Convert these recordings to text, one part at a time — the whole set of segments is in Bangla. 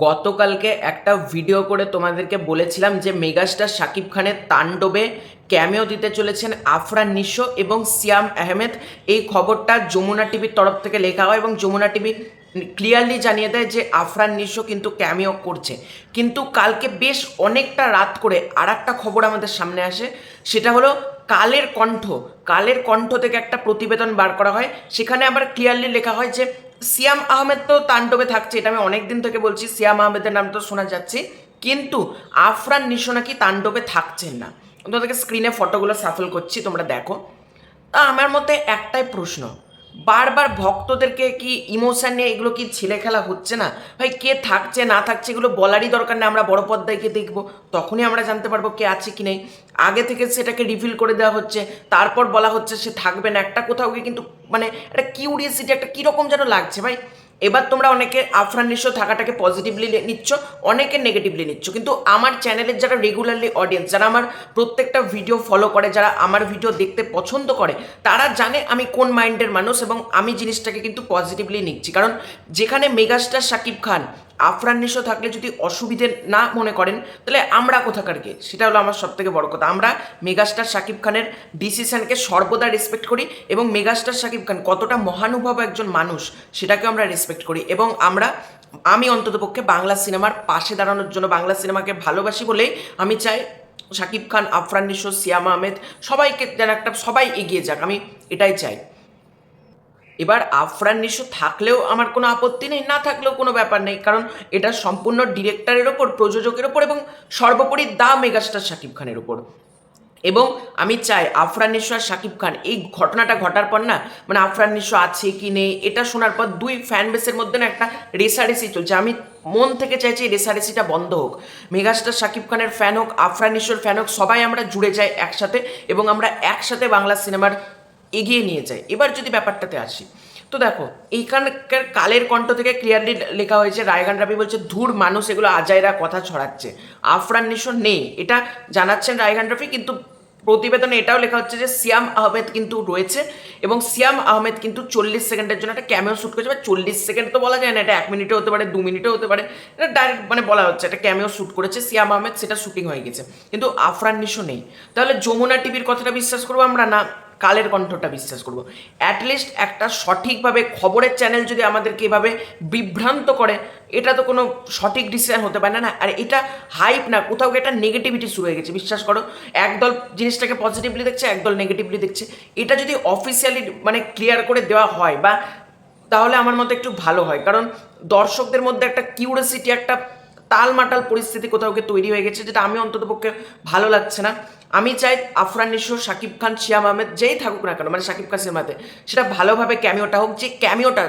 গতকালকে একটা ভিডিও করে তোমাদেরকে বলেছিলাম যে মেগাস্টার শাকিব খানের তাণ্ডবে ক্যামেও দিতে চলেছেন আফরান নিশো এবং সিয়াম আহমেদ। এই খবরটা যমুনা টিভির তরফ থেকে লেখা হয় এবং যমুনা টিভি ক্লিয়ারলি জানিয়ে দেয় যে আফরান নিশো কিন্তু ক্যামেও করছে। কিন্তু কালকে বেশ অনেকটা রাত করে আর একটা খবর আমাদের সামনে আসে, সেটা হলো কালের কণ্ঠ থেকে একটা প্রতিবেদন বার করা হয়। সেখানে আবার ক্লিয়ারলি লেখা হয় যে সিয়াম আহমেদ তো তাণ্ডবে থাকছে, এটা আমি অনেক দিন থেকে বলছি, সিয়াম আহমেদের নাম তো শোনা যাচ্ছে, কিন্তু আফরান নিশো নাকি তাণ্ডবে থাকছেন না। তোমাদেরকে স্ক্রিনে ফটোগুলো সাফল করছি, তোমরা দেখো। তা আমার মতে একটাই প্রশ্ন, বারবার ভক্তদেরকে কি ইমোশন নিয়ে এগুলো কি ছেলে খেলা হচ্ছে না? ভাই, কে থাকছে না থাকছে এগুলো বলারই দরকার নেই, আমরা বড় পর্দায় গিয়ে দেখবো, তখনই আমরা জানতে পারবো কে আছে কি নেই। আগে থেকে সেটাকে রিভিল করে দেওয়া হচ্ছে, তারপর বলা হচ্ছে সে থাকবে না। একটা কোথাও গিয়ে কিন্তু মানে একটা কিউরিয়াসিটি, একটা কীরকম যেন লাগছে ভাই। এবার তোমরা অনেকে আফরান নিশো থাকাটাকে পজিটিভলি নিচ্ছ, অনেকে নেগেটিভলি নিচ্ছ, কিন্তু আমার চ্যানেলের যারা রেগুলারলি অডিয়েন্স, যারা আমার প্রত্যেকটা ভিডিও ফলো করে, যারা আমার ভিডিও দেখতে পছন্দ করে, তারা জানে আমি কোন মাইন্ডের মানুষ এবং আমি জিনিসটাকে কিন্তু পজিটিভলি নিচ্ছি। কারণ যেখানে মেগাস্টার শাকিব খান, আফরান নিশো থাকলে যদি অসুবিধে না মনে করেন, তাহলে আমরা কোথাকার কে, সেটা হলো আমার সব থেকে বড় কথা। আমরা মেগাস্টার শাকিব খানের ডিসিশনকে সর্বদা রেসপেক্ট করি এবং মেগাস্টার শাকিব খান কতটা মহানুভব একজন মানুষ সেটাকে আমরা রেসপেক্ট করি। এবং আমি অন্ততপক্ষে বাংলা সিনেমার পাশে দাঁড়ানোর জন্য, বাংলা সিনেমাকে ভালোবাসি বলেই আমি চাই শাকিব খান, আফরান নিশো, সিয়াম আহমেদ সবাইকে যেন সবাই এগিয়ে যাক, আমি এটাই চাই। এবার আফরান নিশো থাকলেও আমার কোনো আপত্তি নেই, না থাকলেও কোনো ব্যাপার নেই, কারণ এটা সম্পূর্ণ ডিরেক্টরের ওপর, প্রযোজকের ওপর এবং সর্বোপরি দা মেগাস্টার শাকিব খানের ওপর। এবং আমি চাই আফরান নিশো আর শাকিব খান, এই ঘটনাটা ঘটার পর না, মানে আফরান নিশো আছে কি নেই এটা শোনার পর দুই ফ্যান বেসের মধ্যে না একটা রেসারেসি চলছে। আমি মন থেকে চাইছি এই রেসারেসিটা বন্ধ হোক। মেগাস্টার শাকিব খানের ফ্যান হোক, আফরান নিশোর ফ্যান হোক, সবাই আমরা জুড়ে যাই একসাথে এবং আমরা একসাথে বাংলা সিনেমার এগিয়ে নিয়ে যাই। এবার যদি ব্যাপারটাতে আসি, তো দেখো এইখানকার কালের কণ্ঠ থেকে ক্লিয়ারলি লেখা হয়েছে, রায়গান রাবি বলছে ধুর মানুষ এগুলো আজাইরা কথা ছড়াচ্ছে, আফরান নিশো নেই, এটা জানাচ্ছেন রায়গান রাবি। কিন্তু প্রতিবেদনে এটাও লেখা হচ্ছে যে সিয়াম আহমেদ কিন্তু রয়েছে এবং সিয়াম আহমেদ কিন্তু 40 সেকেন্ডের জন্য একটা ক্যামেও শ্যুট করেছে। বা 40 সেকেন্ড তো বলা যায় না, এটা 1 মিনিটও হতে পারে, 2 মিনিটও হতে পারে, এটা ডাইরেক্ট মানে বলা হচ্ছে একটা ক্যামেও শ্যুট করেছে সিয়াম আহমেদ, সেটা শুটিং হয়ে গেছে, কিন্তু আফরান নিশো নেই। তাহলে যমুনা টিভির কথাটা বিশ্বাস করবো আমরা, না কালের কণ্ঠটা বিশ্বাস করবো? অ্যাটলিস্ট একটা সঠিকভাবে খবরের চ্যানেল যদি আমাদেরকে এভাবে বিভ্রান্ত করে, এটা তো কোনো সঠিক ডিসিশন হতে পারে না। আর এটা হাইপ না, কোথাও এটা নেগেটিভিটি শুরু হয়ে গেছে, বিশ্বাস করো। একদল জিনিসটাকে পজিটিভলি দেখছে, একদল নেগেটিভলি দেখছে। এটা যদি অফিসিয়ালি মানে ক্লিয়ার করে দেওয়া হয় বা, তাহলে আমার মতে একটু ভালো হয়। কারণ দর্শকদের মধ্যে একটা কিউরিয়াসিটি, একটা তালমাটাল পরিস্থিতি কোথাও গিয়ে তৈরি হয়ে গেছে, যেটা আমি অন্ততপক্ষে ভালো লাগছে না। আমি চাই আফরান নিশো, শাকিব খান, সিয়াম আহমেদ যেই থাকুক না কেন, মানে শাকিব খান সিনেমাতে, সেটা ভালোভাবে ক্যামিওটা হোক। যে ক্যামিওটা,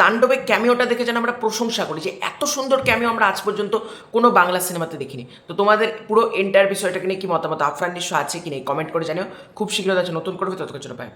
তাণ্ডবে ক্যামিওটা দেখে যেন আমরা প্রশংসা করি যে এত সুন্দর ক্যামিও আমরা আজ পর্যন্ত কোনো বাংলা সিনেমাতে দেখিনি। তো তোমাদের পুরো এন্টায়ার বিষয়টাকে নিয়ে কি মতামত, আফরান নিশো আছে কি নেই, কমেন্ট করে জানিও। খুব শীঘ্রই আছে নতুন করে, ততক্ষণ জন্য বাই বাই।